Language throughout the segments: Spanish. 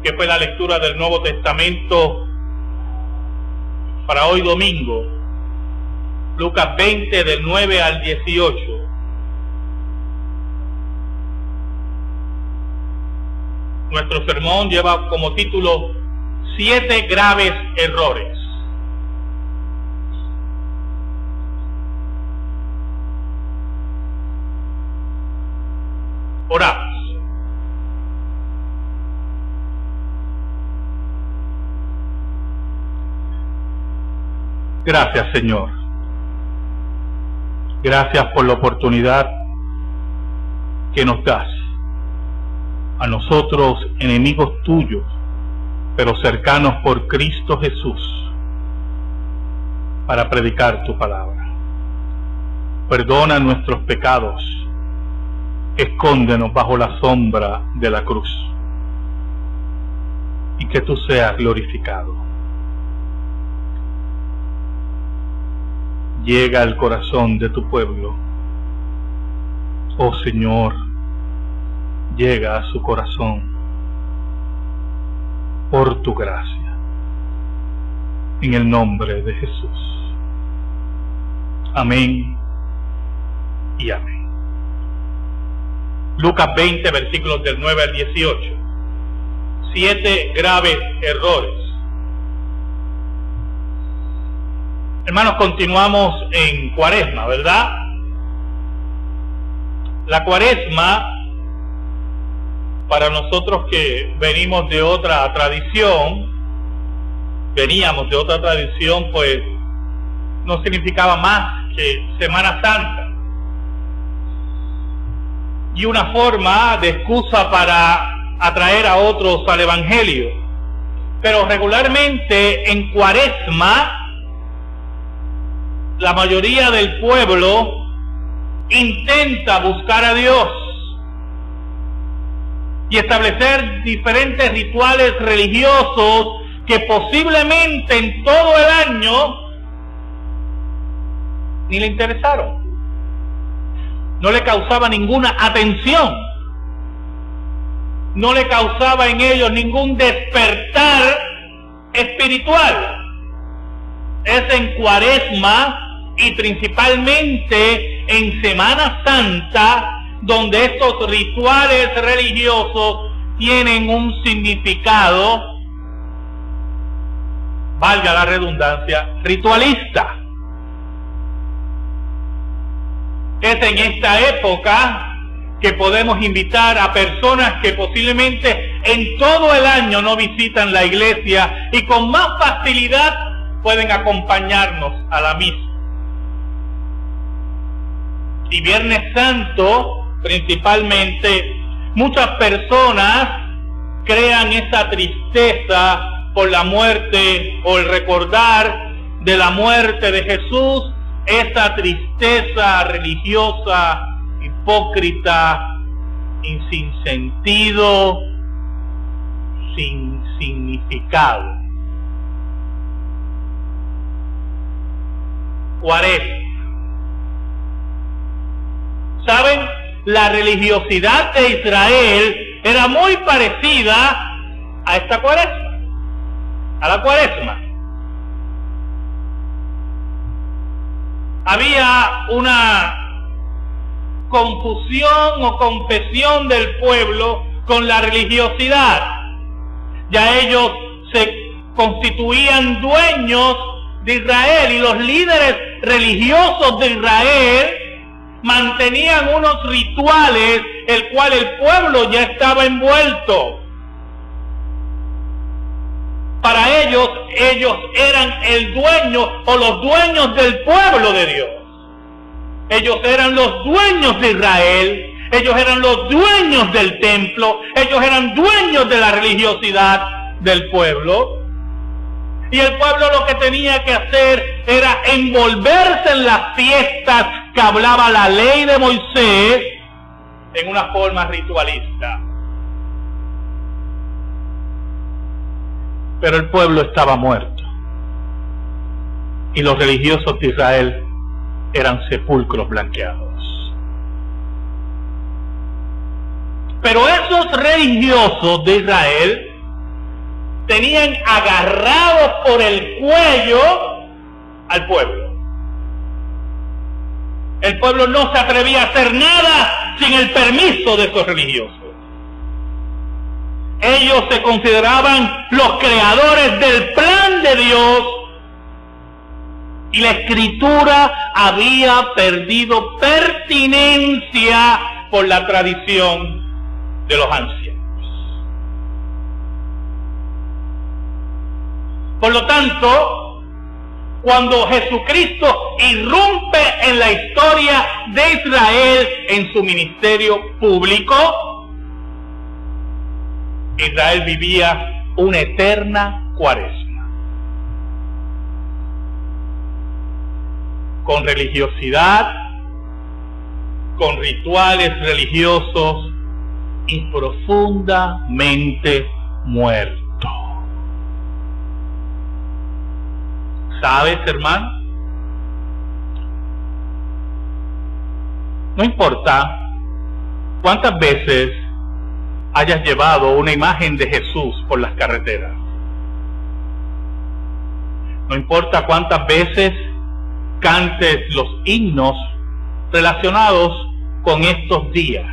que fue la lectura del Nuevo Testamento para hoy domingo, Lucas 20 del 9 al 18. Nuestro sermón lleva como título 7 graves errores. Oramos. Gracias, Señor. Gracias por la oportunidad que nos das a nosotros, enemigos tuyos, pero cercanos por Cristo Jesús, para predicar tu palabra. Perdona nuestros pecados, escóndenos bajo la sombra de la cruz, y que tú seas glorificado. Llega al corazón de tu pueblo, oh Señor, llega a su corazón por tu gracia, en el nombre de Jesús. Amén y amén. Lucas 20, versículos del 9 al 18. 7 graves errores. Hermanos, continuamos en Cuaresma, ¿verdad? La Cuaresma, para nosotros que veníamos de otra tradición, pues no significaba más que Semana Santa. Y una forma de excusa para atraer a otros al Evangelio. Pero regularmente en Cuaresma, la mayoría del pueblo intenta buscar a Dios y establecer diferentes rituales religiosos que posiblemente en todo el año ni le interesaron. No le causaba ninguna atención. No le causaba en ellos ningún despertar espiritual. Es en Cuaresma y principalmente en Semana Santa donde estos rituales religiosos tienen un significado, valga la redundancia, ritualista. Es en esta época que podemos invitar a personas que posiblemente en todo el año no visitan la iglesia y con más facilidad pueden acompañarnos a la misa. Y Viernes Santo, principalmente, muchas personas crean esa tristeza por la muerte o el recordar de la muerte de Jesús, esa tristeza religiosa, hipócrita y sin sentido, sin significado. Cuaresma. ¿Saben? La religiosidad de Israel era muy parecida a esta Cuaresma, a la Cuaresma. Había una confusión o confesión del pueblo con la religiosidad. Ya ellos se constituían dueños de Israel y los líderes religiosos de Israel mantenían unos rituales el cual el pueblo ya estaba envuelto. Para ellos eran el dueño o los dueños del pueblo de Dios. Ellos eran los dueños de Israel, ellos eran los dueños del templo, ellos eran dueños de la religiosidad del pueblo. Y el pueblo lo que tenía que hacer era envolverse en las fiestas que hablaba la ley de Moisés en una forma ritualista. Pero el pueblo estaba muerto. Y los religiosos de Israel eran sepulcros blanqueados. Pero esos religiosos de Israel tenían agarrado por el cuello al pueblo. El pueblo no se atrevía a hacer nada sin el permiso de esos religiosos. Ellos se consideraban los creadores del plan de Dios y la Escritura había perdido pertinencia por la tradición de los ancianos. Por lo tanto, cuando Jesucristo irrumpe en la historia de Israel en su ministerio público, Israel vivía una eterna cuaresma, con religiosidad, con rituales religiosos y profundamente muerto. ¿Sabes, hermano? No importa cuántas veces hayas llevado una imagen de Jesús por las carreteras. No importa cuántas veces cantes los himnos relacionados con estos días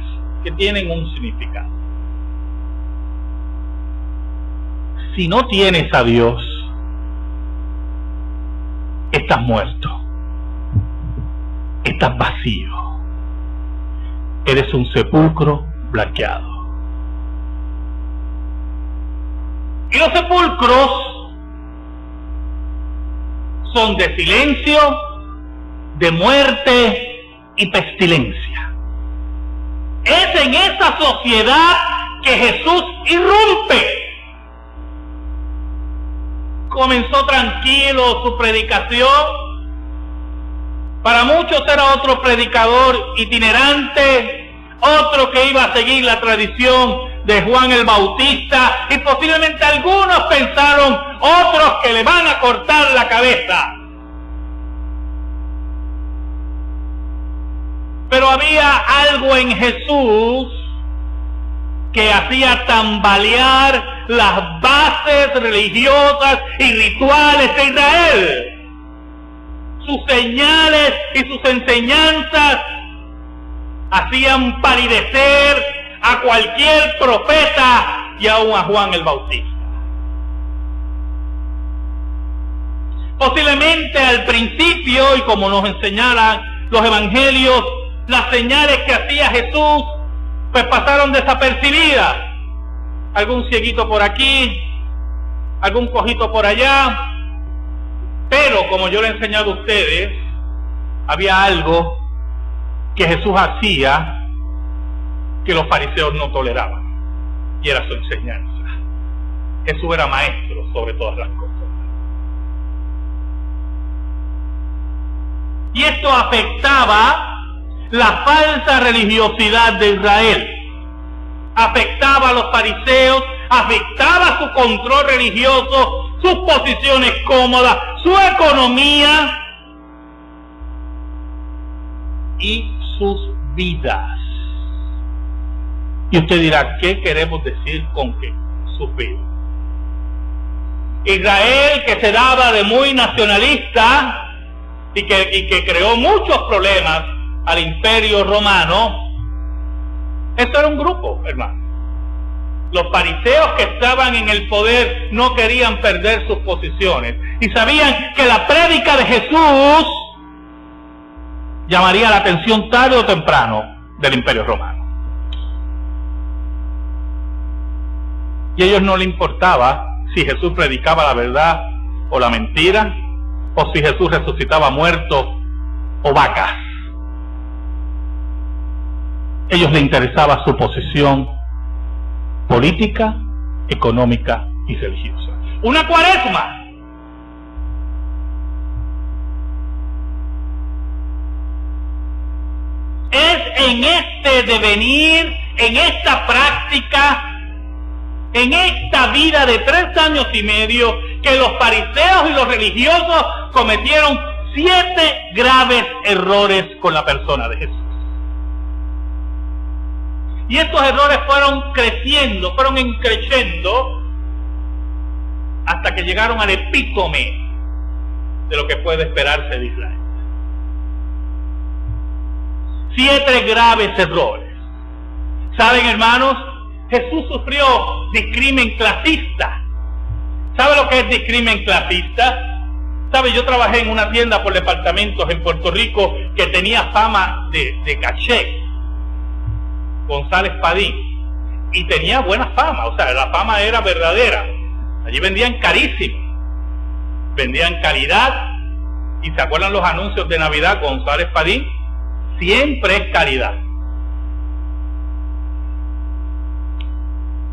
que tienen un significado. Si no tienes a Dios, estás muerto, estás vacío, eres un sepulcro blanqueado. Y los sepulcros son de silencio, de muerte y pestilencia. Es en esa sociedad que Jesús irrumpe. Comenzó tranquilo su predicación. Para muchos era otro predicador itinerante, otro que iba a seguir la tradición de Juan el Bautista, y posiblemente algunos pensaron, otros que le van a cortar la cabeza. Pero había algo en Jesús que hacía tambalear las bases religiosas y rituales de Israel. Sus señales y sus enseñanzas hacían palidecer a cualquier profeta y aún a Juan el Bautista. Posiblemente al principio, y como nos enseñaran los evangelios, las señales que hacía Jesús pues pasaron desapercibidas. Algún cieguito por aquí, algún cojito por allá, pero como yo le he enseñado a ustedes, había algo que Jesús hacía que los fariseos no toleraban, y era su enseñanza. Jesús era maestro sobre todas las cosas. Y esto afectaba la falsa religiosidad de Israel, afectaba a los fariseos, afectaba su control religioso, sus posiciones cómodas, su economía y sus vidas. Y usted dirá, ¿qué queremos decir con que sus vidas? Israel, que se daba de muy nacionalista y que creó muchos problemas al Imperio Romano, esto era un grupo, hermano. Los fariseos que estaban en el poder no querían perder sus posiciones y sabían que la prédica de Jesús llamaría la atención tarde o temprano del Imperio Romano. Y a ellos no les importaba si Jesús predicaba la verdad o la mentira, o si Jesús resucitaba muertos o vacas. A ellos les interesaba su posición política, económica y religiosa. Una cuaresma. Es en este devenir, en esta práctica, en esta vida de 3 años y medio, que los fariseos y los religiosos cometieron 7 graves errores con la persona de Jesús. Y estos errores fueron creciendo, fueron increciendo, que llegaron al epítome de lo que puede esperarse de Israel. 7 graves errores. ¿Saben, hermanos? Jesús sufrió discrimen clasista. ¿Sabe lo que es discrimen clasista? ¿Sabe? Yo trabajé en una tienda por departamentos en Puerto Rico que tenía fama de caché, González Padín, y tenía buena fama, o sea, la fama era verdadera. Allí vendían carísimo, vendían calidad, y se acuerdan los anuncios de Navidad, González Padín, siempre es calidad.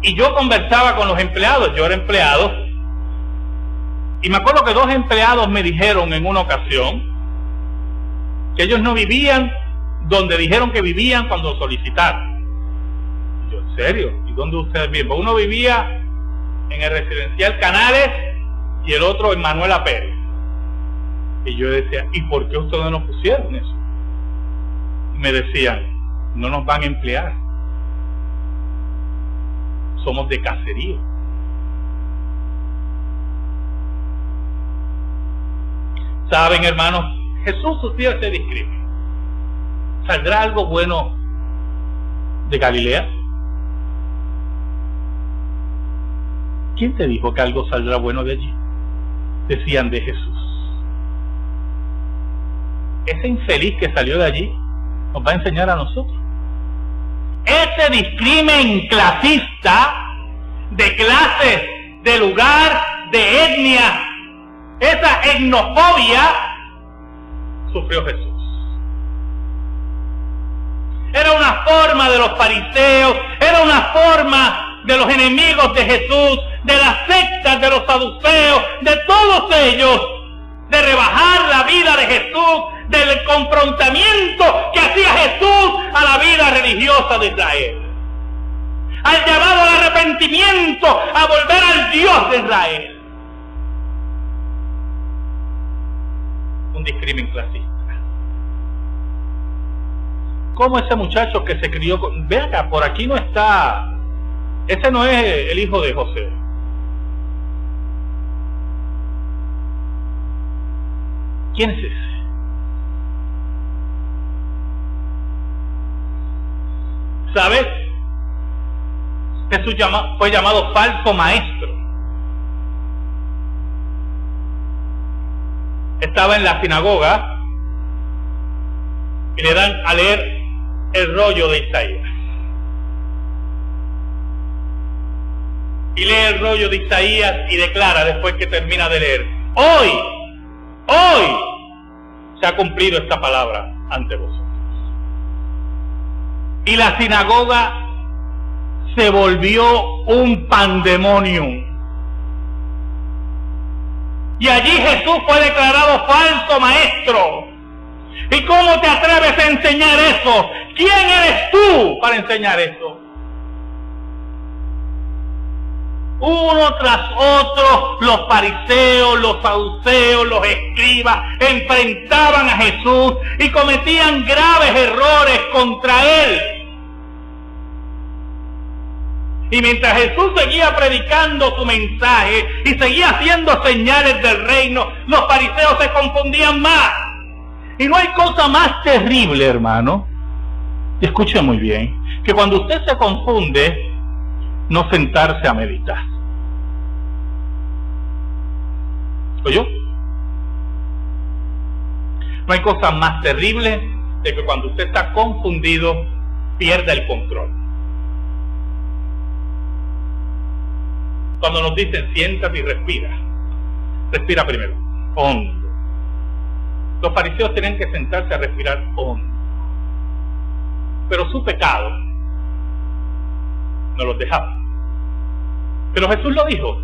Y yo conversaba con los empleados, yo era empleado, y me acuerdo que 2 empleados me dijeron en una ocasión que ellos no vivían donde dijeron que vivían cuando solicitaron. Y yo, ¿en serio? ¿Y dónde ustedes viven? Pues uno vivía en el residencial Canales y el otro en Manuela Pérez. Y yo decía, ¿y por qué ustedes no pusieron eso? Me decían, no nos van a emplear. Somos de caserío. ¿Saben, hermanos? Jesús sufrió ese discrimen. ¿Saldrá algo bueno de Galilea? ¿Quién te dijo que algo saldrá bueno de allí? Decían de Jesús. Ese infeliz que salió de allí nos va a enseñar a nosotros. Ese discrimen clasista, de clases, de lugar, de etnia, esa etnofobia, sufrió Jesús. Era una forma de los fariseos, era una forma de los enemigos de Jesús, de las sectas de los saduceos, de todos ellos, de rebajar la vida de Jesús, del confrontamiento que hacía Jesús a la vida religiosa de Israel, al llamado al arrepentimiento, a volver al Dios de Israel. Un discrimen clasista. ¿Cómo ese muchacho que se crió con... Ve acá, por aquí no está... Ese no es el hijo de José. ¿Quién es ese? ¿Sabes? Jesús fue llamado falso maestro. Estaba en la sinagoga y le dan a leer el rollo de Isaías. Y lee el rollo de Isaías y declara después que termina de leer: hoy se ha cumplido esta palabra ante vosotros. Y la sinagoga se volvió un pandemonium. Y allí Jesús fue declarado falso maestro. ¿Y cómo te atreves a enseñar eso? ¿Quién eres tú para enseñar eso? Uno tras otro, los fariseos, los saduceos, los escribas enfrentaban a Jesús y cometían graves errores contra él. Y mientras Jesús seguía predicando su mensaje y seguía haciendo señales del reino, los fariseos se confundían más. Y no hay cosa más terrible, hermano, y escuche muy bien, que cuando usted se confunde, no sentarse a meditar. ¿Oyó? No hay cosa más terrible de que cuando usted está confundido, pierda el control. Cuando nos dicen siéntate y respira, respira primero, hondo. Los fariseos tenían que sentarse a respirar hondo. Pero su pecado no los dejaba. Pero Jesús lo dijo: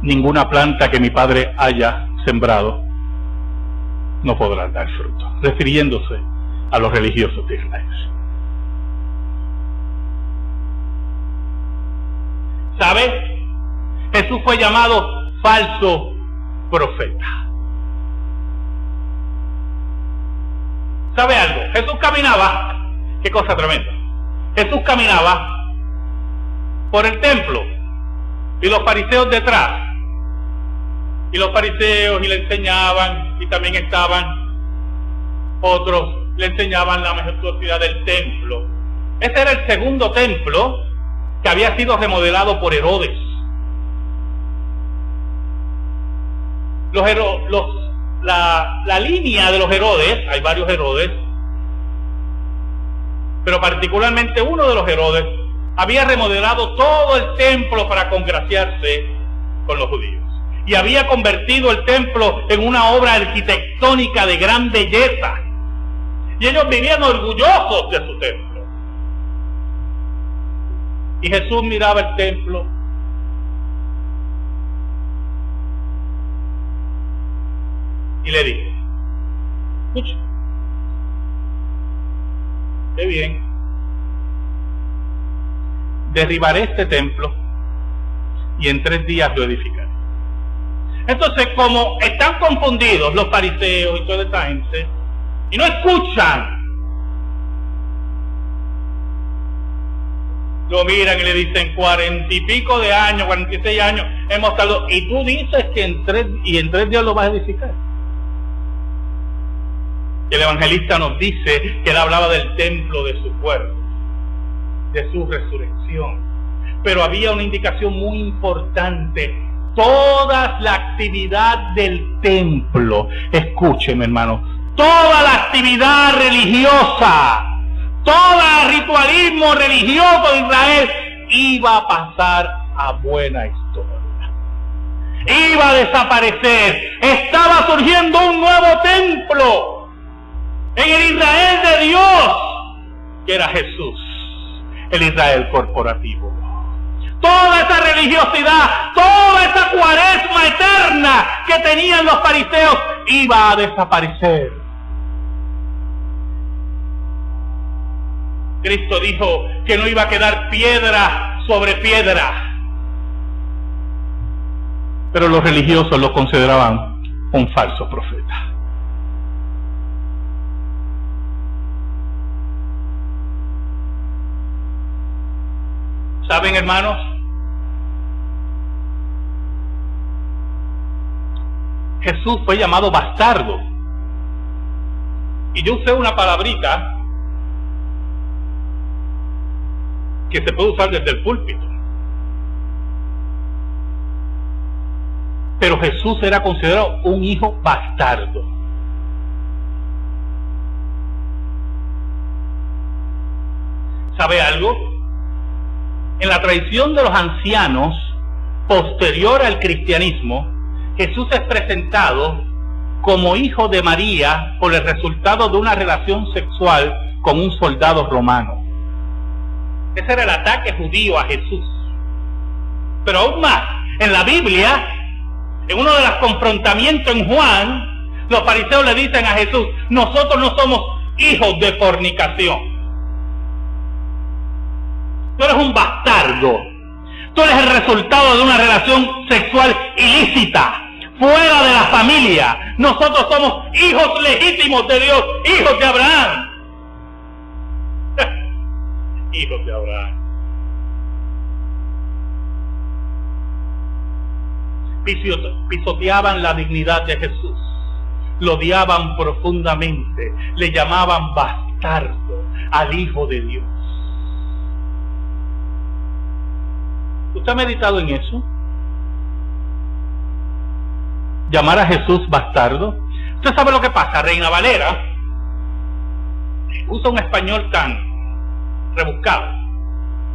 ninguna planta que mi Padre haya sembrado no podrá dar fruto, refiriéndose a los religiosos de Israel. ¿Sabes? Jesús fue llamado falso profeta. ¿Sabe algo? Jesús caminaba, qué cosa tremenda. Jesús caminaba por el templo y los fariseos detrás. Y los fariseos y le enseñaban, y también estaban otros, le enseñaban la majestuosidad del templo. Ese era el segundo templo que había sido remodelado por Herodes. La línea de los Herodes, hay varios Herodes, pero particularmente uno de los Herodes había remodelado todo el templo para congraciarse con los judíos. Y había convertido el templo en una obra arquitectónica de gran belleza. Y ellos vivían orgullosos de su templo. Y Jesús miraba el templo y le dijo: escucha, qué bien, derribaré este templo y en 3 días lo edificaré. Entonces, como están confundidos los fariseos y toda esta gente, y no escuchan, lo miran y le dicen: 40 y pico de años, 46 años hemos estado, y tú dices que en 3 días lo vas a edificar. Y el evangelista nos dice que él hablaba del templo de su cuerpo, de su resurrección. Pero había una indicación muy importante: toda la actividad del templo, escúcheme hermano, toda la actividad religiosa, todo el ritualismo religioso de Israel iba a pasar a buena historia, iba a desaparecer. Estaba surgiendo un nuevo templo en el Israel de Dios, que era Jesús, el Israel corporativo. Toda esa religiosidad, toda esa cuaresma eterna que tenían los fariseos iba a desaparecer. Cristo dijo que no iba a quedar piedra sobre piedra. Pero los religiosos lo consideraban un falso profeta. ¿Saben, hermanos? Jesús fue llamado bastardo. Y yo usé una palabrita que se puede usar desde el púlpito. Pero Jesús era considerado un hijo bastardo. ¿Sabe algo? En la tradición de los ancianos, posterior al cristianismo, Jesús es presentado como hijo de María por el resultado de una relación sexual con un soldado romano. Ese era el ataque judío a Jesús. Pero aún más, en la Biblia, en uno de los confrontamientos en Juan, los fariseos le dicen a Jesús: nosotros no somos hijos de fornicación. Tú eres un bastardo. Tú eres el resultado de una relación sexual ilícita, fuera de la familia. Nosotros somos hijos legítimos de Dios, hijos de Abraham. Hijos de Abraham. Pisoteaban la dignidad de Jesús, lo odiaban profundamente, le llamaban bastardo al Hijo de Dios. ¿Usted ha meditado en eso? ¿Llamar a Jesús bastardo? ¿Usted sabe lo que pasa? Reina Valera usa un español tan rebuscado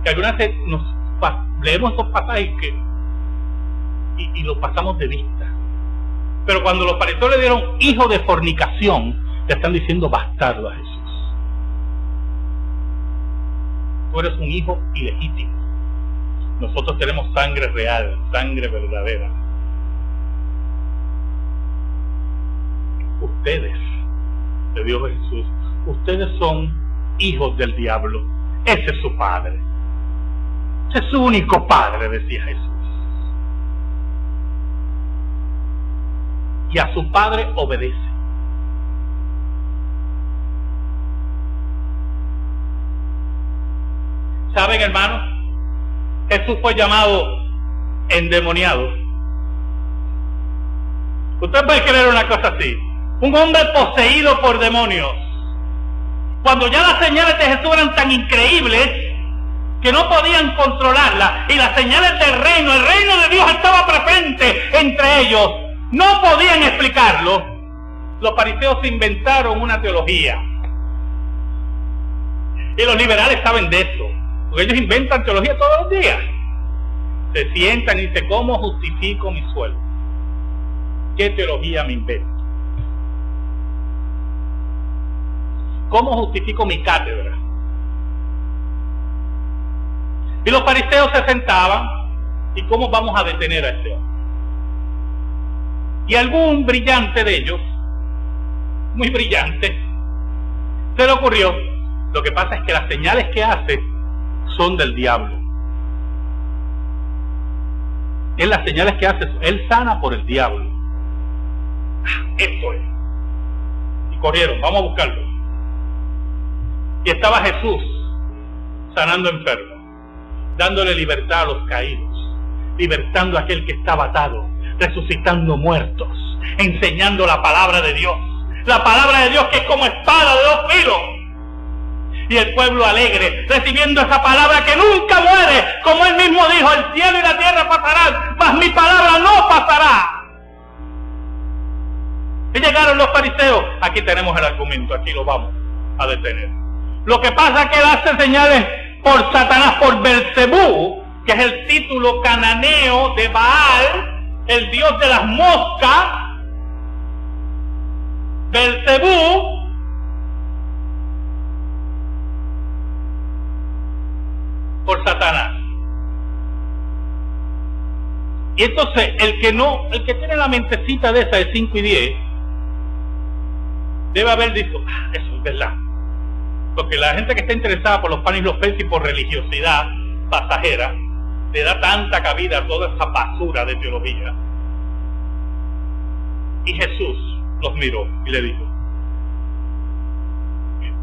que algunas veces leemos estos pasajes y los pasamos de vista. Pero cuando los fariseos le dieron hijo de fornicación, le están diciendo bastardo a Jesús. Tú eres un hijo ilegítimo. Nosotros tenemos sangre real, sangre verdadera. Ustedes, de Dios Jesús, ustedes son hijos del diablo. Ese es su padre. Ese es su único padre, decía Jesús. Y a su padre obedece. ¿Saben, hermanos? Jesús fue llamado endemoniado. Usted puede creer una cosa así. Un hombre poseído por demonios. Cuando ya las señales de Jesús eran tan increíbles que no podían controlarlas, y las señales del reino, el reino de Dios estaba presente entre ellos, no podían explicarlo. Los fariseos inventaron una teología. Y los liberales saben de eso, porque ellos inventan teología todos los días. Se sientan y dicen, ¿cómo justifico mi sueldo? ¿Qué teología me invento? ¿Cómo justifico mi cátedra? Y los fariseos se sentaban, ¿y cómo vamos a detener a este hombre? Y algún brillante de ellos, muy brillante, se le ocurrió, lo que pasa es que las señales que hace son del diablo. Él las señales que hace, él sana por el diablo. Esto es. Y corrieron, vamos a buscarlo. Y estaba Jesús sanando enfermos, dándole libertad a los caídos, libertando a aquel que estaba atado, resucitando muertos, enseñando la palabra de Dios. La palabra de Dios que es como espada de dos filos. Y el pueblo alegre, recibiendo esa palabra que nunca muere, como él mismo dijo, el cielo y la tierra pasarán, mas mi palabra no pasará. Y llegaron los fariseos, aquí tenemos el argumento, aquí lo vamos a detener. Lo que pasa es que él hace señales por Satanás, por Belcebú, que es el título cananeo de Baal, el dios de las moscas. Belcebú por Satanás. Y entonces el que tiene la mentecita de esa de 5 y 10 debe haber dicho, eso es verdad, porque la gente que está interesada por los panes y los peces y por religiosidad pasajera le da tanta cabida a toda esa basura de teología. Y Jesús los miró y le dijo,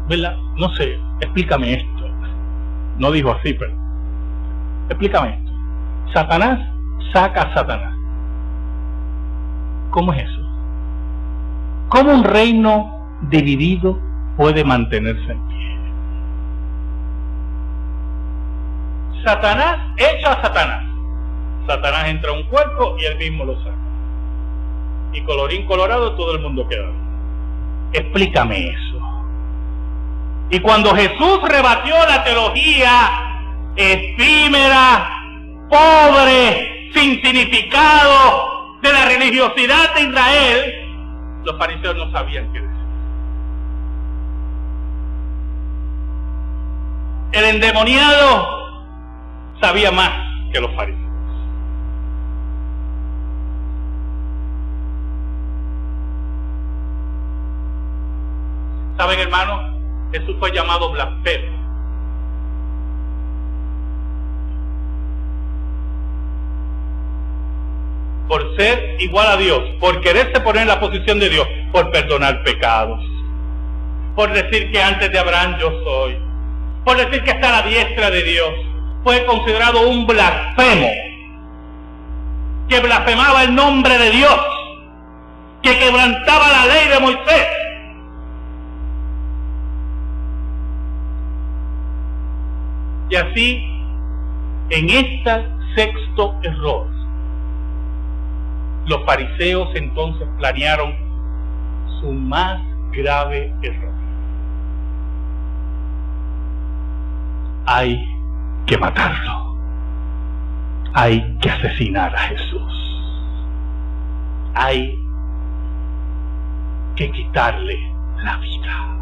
¿verdad? No sé, explícame esto. No dijo así, pero explícame esto. Satanás saca a Satanás. ¿Cómo es eso? ¿Cómo un reino dividido puede mantenerse en pie? Satanás echa a Satanás. Satanás entra a un cuerpo y él mismo lo saca. Y colorín colorado, todo el mundo queda. Explícame eso. Y cuando Jesús rebatió la teología efímera, pobre, sin significado de la religiosidad de Israel, los fariseos no sabían qué decir. El endemoniado sabía más que los fariseos. ¿Saben, hermanos? Jesús fue llamado blasfemo. Por ser igual a Dios, por quererse poner en la posición de Dios, por perdonar pecados, por decir que antes de Abraham yo soy, por decir que está a la diestra de Dios. Fue considerado un blasfemo, que blasfemaba el nombre de Dios, que quebrantaba la ley de Moisés. Y así, en este sexto error, los fariseos entonces planearon su más grave error. Hay que matarlo. Hay que asesinar a Jesús. Hay que quitarle la vida.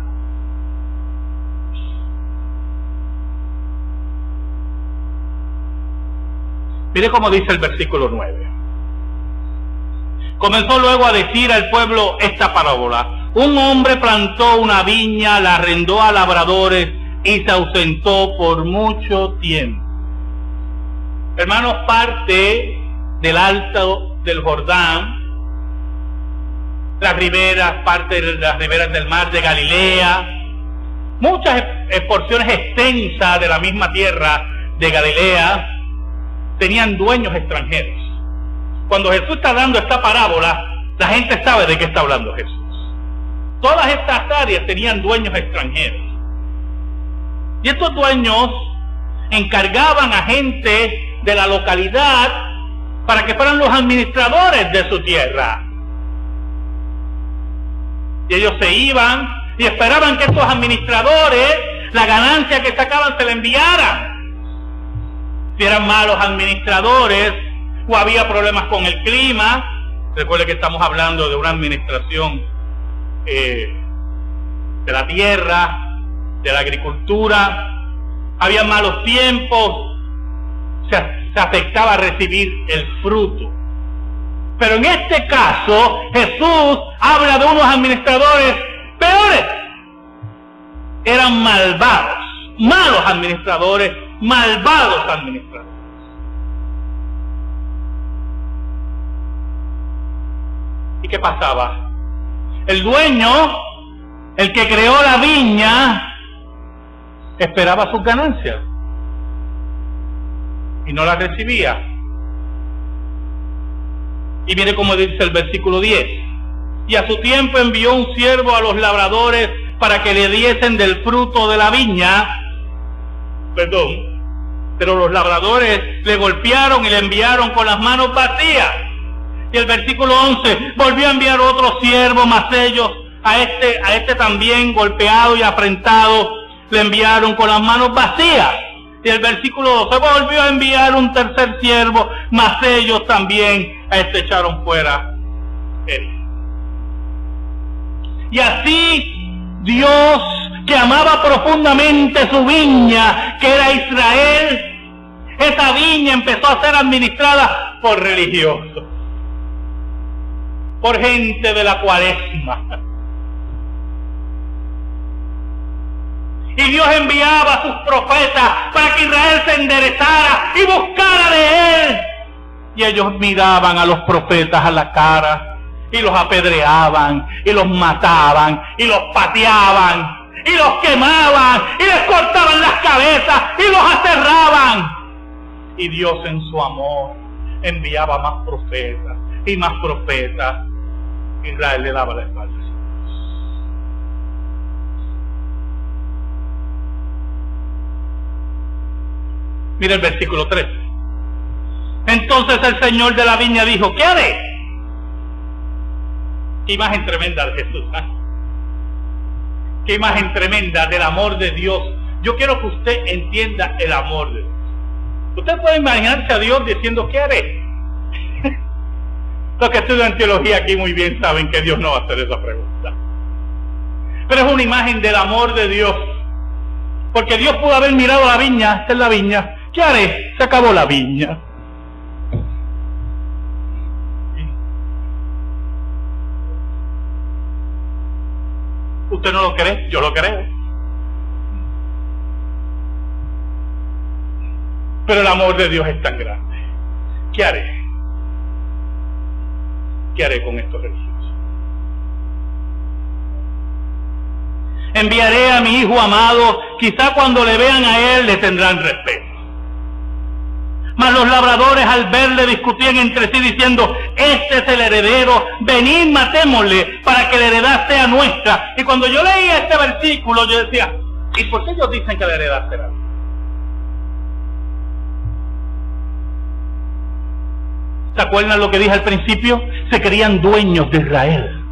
Mire cómo dice el versículo 9. Comenzó luego a decir al pueblo esta parábola. Un hombre plantó una viña, la arrendó a labradores y se ausentó por mucho tiempo. Hermanos, parte del alto del Jordán, las riberas, parte de las riberas del mar de Galilea, muchas porciones extensas de la misma tierra de Galilea, tenían dueños extranjeros. Cuando Jesús está dando esta parábola, la gente sabe de qué está hablando Jesús. Todas estas áreas tenían dueños extranjeros. Y estos dueños encargaban a gente de la localidad para que fueran los administradores de su tierra. Y ellos se iban y esperaban que estos administradores, la ganancia que sacaban, se la enviaran. Si eran malos administradores o había problemas con el clima, recuerde que estamos hablando de una administración de la tierra, de la agricultura, había malos tiempos, se afectaba a recibir el fruto. Pero en este caso, Jesús habla de unos administradores peores. Eran malvados, malos administradores, malvados administradores. ¿Y qué pasaba? El dueño, el que creó la viña, esperaba sus ganancias y no las recibía. Y mire cómo dice el versículo 10. Y a su tiempo envió un siervo a los labradores para que le diesen del fruto de la viña. Pero los labradores le golpearon y le enviaron con las manos vacías. Y el versículo 11, volvió a enviar otro siervo, mas ellos, a este también golpeado y afrentado, le enviaron con las manos vacías. Y el versículo 12, volvió a enviar un tercer siervo, mas ellos también a este echaron fuera él. Y así Dios, que amaba profundamente su viña, que era Israel, esa viña empezó a ser administrada por religiosos, por gente de la Cuaresma. Y Dios enviaba a sus profetas para que Israel se enderezara y buscara de Él. Y ellos miraban a los profetas a la cara y los apedreaban y los mataban y los pateaban y los quemaban y les cortaban las cabezas y los aterraban. Y Dios en su amor enviaba más profetas y más profetas. Israel le daba la espalda. Mira el versículo 3. Entonces el Señor de la viña dijo, ¿qué haré? Qué imagen tremenda de Jesús, ¿eh? Qué imagen tremenda del amor de Dios. Yo quiero que usted entienda el amor de Dios. Usted puede imaginarse a Dios diciendo, ¿qué haré? Los que estudian teología aquí muy bien saben que Dios no va a hacer esa pregunta. Pero es una imagen del amor de Dios. Porque Dios pudo haber mirado la viña, esta es la viña. ¿Qué haré? Se acabó la viña. ¿Usted no lo cree? Yo lo creo. Pero el amor de Dios es tan grande. ¿Qué haré? ¿Qué haré con estos religiosos? Enviaré a mi hijo amado, quizá cuando le vean a él le tendrán respeto. Mas los labradores al verle discutían entre sí diciendo, este es el heredero, venid matémosle para que la heredad sea nuestra. Y cuando yo leía este versículo yo decía, ¿y por qué ellos dicen que la heredad será? ¿Se acuerdan lo que dije al principio? Se creían dueños de Israel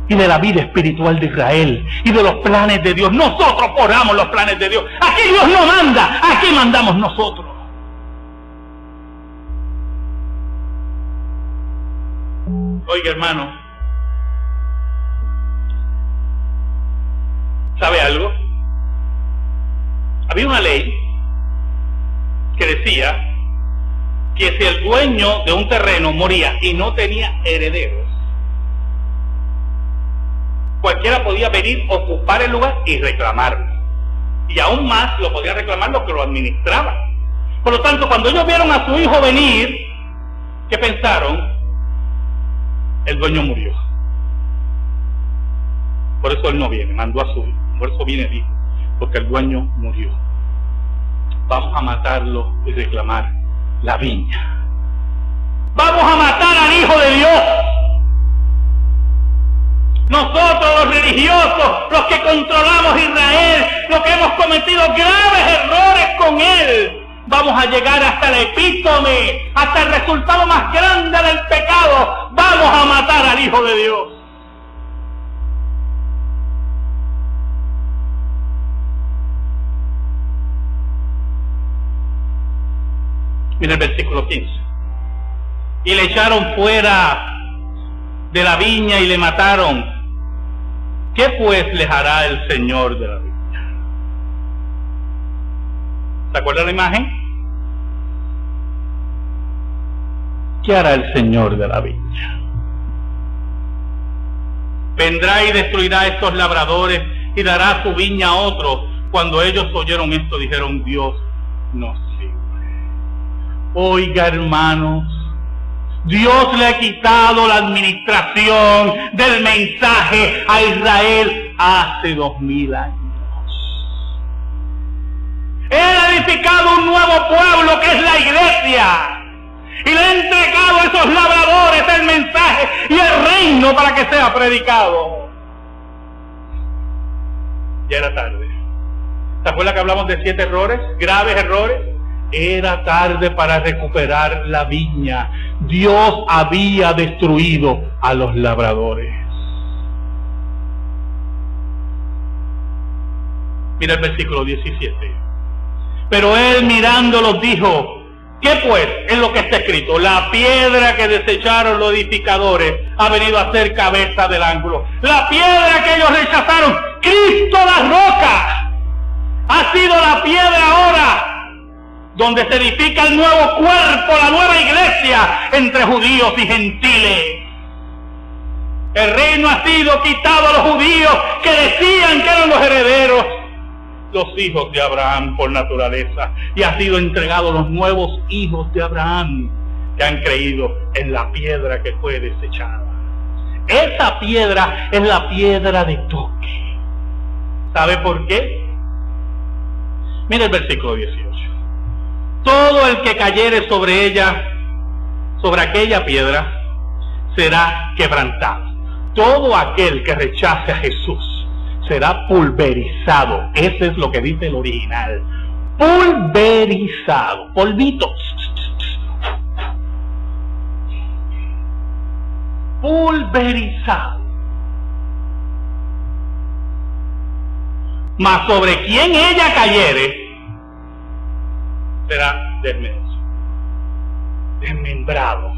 y de la vida espiritual de Israel y de los planes de Dios. Nosotros forjamos los planes de Dios. Aquí Dios no manda, aquí mandamos nosotros. Oiga, hermano, ¿sabe algo? Había una ley que decía que si el dueño de un terreno moría y no tenía herederos, cualquiera podía venir, ocupar el lugar y reclamarlo. Y aún más lo podía reclamar los que lo administraban. Por lo tanto, cuando ellos vieron a su hijo venir, ¿qué pensaron? El dueño murió. Por eso él no viene, mandó a su hijo. Por eso viene el hijo, porque el dueño murió. Vamos a matarlo y reclamar la viña. Vamos a matar al Hijo de Dios. Nosotros los religiosos, los que controlamos Israel, los que hemos cometido graves errores con Él, vamos a llegar hasta el epítome, hasta el resultado más grande del pecado. Vamos a matar al Hijo de Dios. Mira el versículo 15. Y le echaron fuera de la viña y le mataron. ¿Qué pues les hará el Señor de la viña? ¿Se acuerdan la imagen? ¿Qué hará el Señor de la viña? Vendrá y destruirá a estos labradores y dará su viña a otros. Cuando ellos oyeron esto, dijeron: Dios nos sirve. Oiga, hermanos, Dios le ha quitado la administración del mensaje a Israel hace 2000 años. Él ha edificado un nuevo pueblo que es la iglesia. Y le ha entregado a esos labradores el mensaje y el reino para que sea predicado. Ya era tarde. ¿Se acuerdan que hablamos de 7 errores? Graves errores. Era tarde para recuperar la viña. Dios había destruido a los labradores. Mira el versículo 17. Pero él mirándolos dijo: ¿qué pues es lo que está escrito? La piedra que desecharon los edificadores ha venido a ser cabeza del ángulo. La piedra que ellos rechazaron, Cristo la roca, ha sido la piedra ahora donde se edifica el nuevo cuerpo, la nueva iglesia entre judíos y gentiles. El reino ha sido quitado a los judíos que decían que eran los herederos, los hijos de Abraham por naturaleza, y ha sido entregado a los nuevos hijos de Abraham que han creído en la piedra que fue desechada. Esa piedra es la piedra de toque. ¿Sabe por qué? Mira el versículo 18. Todo el que cayere sobre ella, sobre aquella piedra, será quebrantado. Todo aquel que rechace a Jesús será pulverizado. Ese es lo que dice el original. Pulverizado. Polvitos. Pulverizado. Mas sobre quien ella cayere, será desmembrado.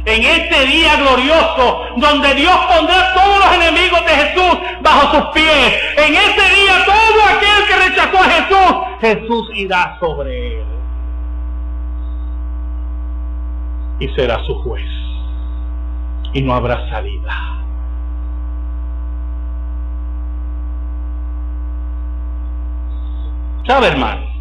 En este día glorioso, donde Dios pondrá todos los enemigos de Jesús bajo sus pies, en ese día todo aquel que rechazó a Jesús, Jesús irá sobre él y será su juez, y no habrá salida. ¿Sabe, hermano?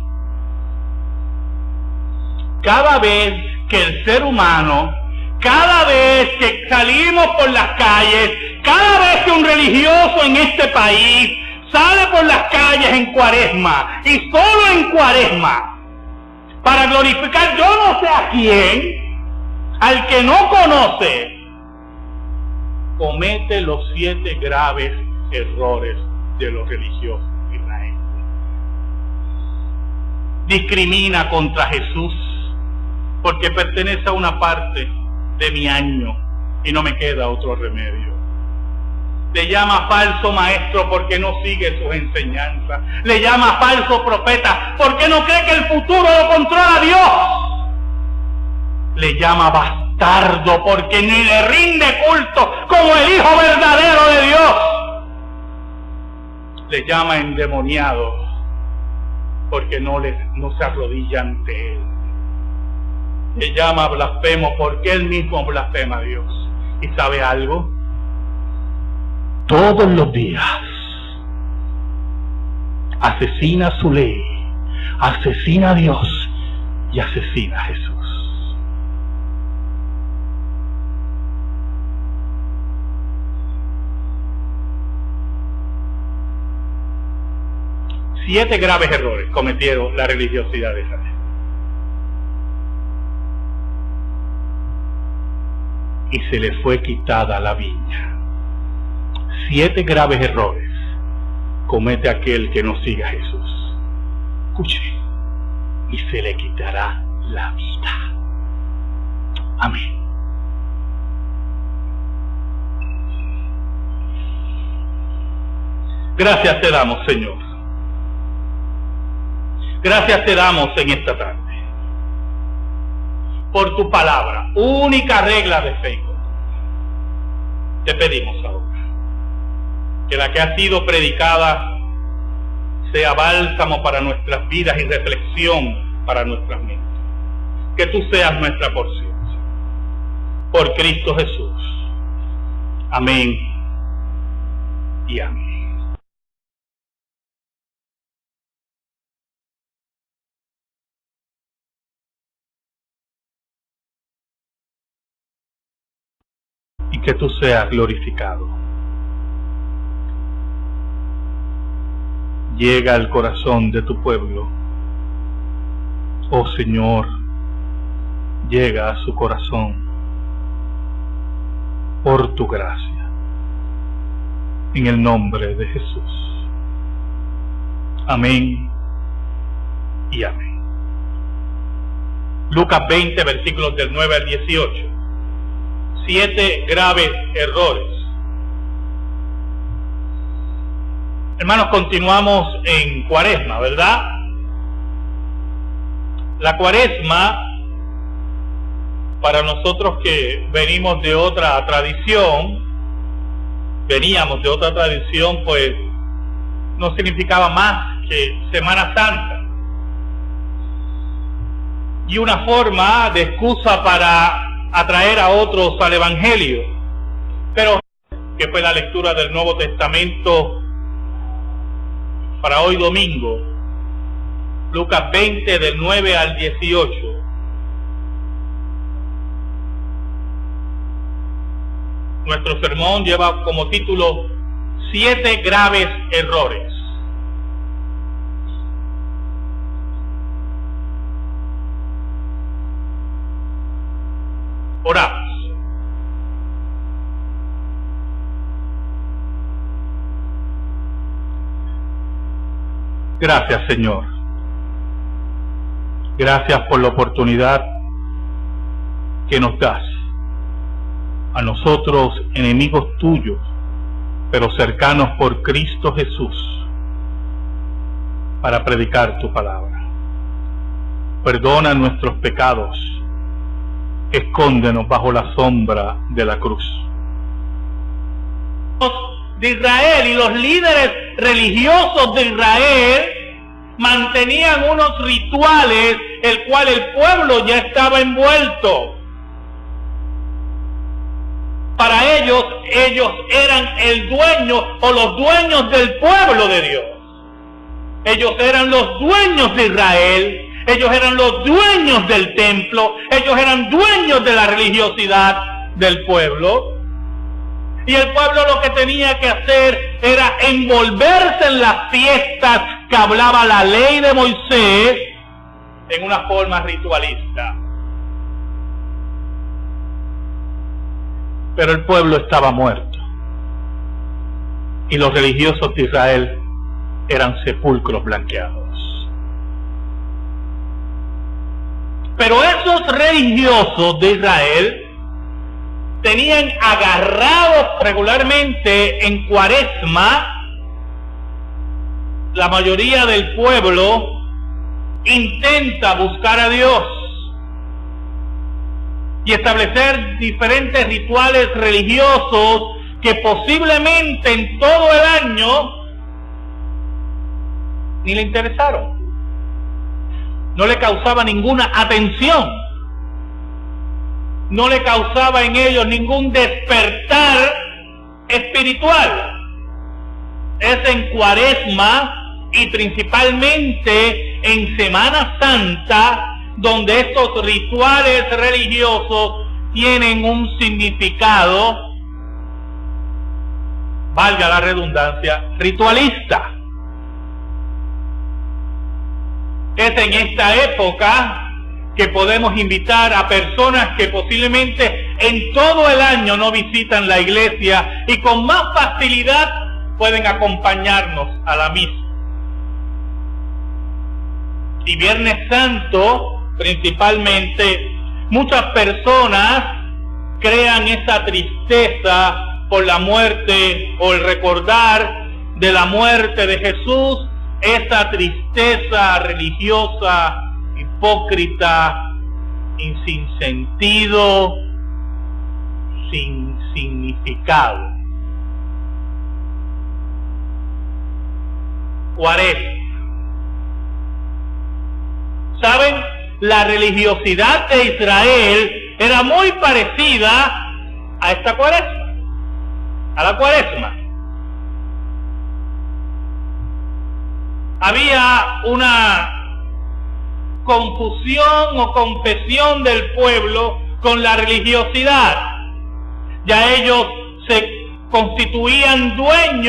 Cada vez que el ser humano, cada vez que salimos por las calles, cada vez que un religioso en este país sale por las calles en Cuaresma, y solo en Cuaresma, para glorificar yo no sé a quién, al que no conoce, comete los 7 graves errores de los religiosos israelíes. Discrimina contra Jesús porque pertenece a una parte de mi año y no me queda otro remedio. Le llama falso maestro porque no sigue sus enseñanzas. Le llama falso profeta porque no cree que el futuro lo controla Dios. Le llama bastardo porque ni le rinde culto como el Hijo verdadero de Dios. Le llama endemoniado porque no se arrodilla ante él. Le llama blasfemo porque él mismo blasfema a Dios. ¿Y sabe algo? Todos los días asesina su ley, asesina a Dios y asesina a Jesús. Siete graves errores cometieron la religiosidad de Israel. y se le fue quitada la viña. 7 graves errores comete aquel que no siga a Jesús. Escuche, y se le quitará la vida. Amén. Gracias te damos, Señor. Gracias te damos en esta tarde por tu palabra, única regla de fe. Te pedimos ahora que la que ha sido predicada sea bálsamo para nuestras vidas y reflexión para nuestras mentes. Que tú seas nuestra porción. Por Cristo Jesús. Amén y amén. Y que tú seas glorificado. Llega al corazón de tu pueblo. Oh Señor, llega a su corazón por tu gracia. En el nombre de Jesús. Amén y amén. Lucas 20, versículos del 9 al 18. 7 graves errores. Hermanos, continuamos en Cuaresma, ¿verdad? La Cuaresma, para nosotros que veníamos de otra tradición, pues no significaba más que Semana Santa. Y una forma de excusa para atraer a otros al Evangelio, pero que fue la lectura del Nuevo Testamento para hoy domingo, Lucas 20 del 9 al 18. Nuestro sermón lleva como título 7 graves errores. Oramos. Gracias, Señor. Gracias por la oportunidad que nos das a nosotros, enemigos tuyos, pero cercanos por Cristo Jesús, para predicar tu palabra. Perdona nuestros pecados. Escóndenos bajo la sombra de la cruz. De Israel y los líderes religiosos de Israel mantenían unos rituales el cual el pueblo ya estaba envuelto. Para ellos eran el dueño o los dueños del pueblo de Dios. Ellos eran los dueños de Israel. Ellos eran los dueños del templo, ellos eran dueños de la religiosidad del pueblo. Y el pueblo lo que tenía que hacer era envolverse en las fiestas que hablaba la ley de Moisés en una forma ritualista. Pero el pueblo estaba muerto. Y los religiosos de Israel eran sepulcros blanqueados. Pero esos religiosos de Israel tenían agarrados regularmente en Cuaresma. La mayoría del pueblo intenta buscar a Dios y establecer diferentes rituales religiosos que posiblemente en todo el año ni le interesaron. No le causaba ninguna atención, no le causaba en ellos ningún despertar espiritual. Es en Cuaresma y principalmente en Semana Santa donde estos rituales religiosos tienen un significado, valga la redundancia, ritualista. Es en esta época que podemos invitar a personas que posiblemente en todo el año no visitan la iglesia y con más facilidad pueden acompañarnos a la misa. Y Viernes Santo, principalmente, muchas personas crean esa tristeza por la muerte o el recordar de la muerte de Jesús, esa tristeza religiosa, hipócrita, sin sentido, sin significado. Cuaresma. ¿Saben? La religiosidad de Israel era muy parecida a esta cuaresma, a la cuaresma. Había una confusión o confesión del pueblo con la religiosidad. Ya ellos se constituían dueños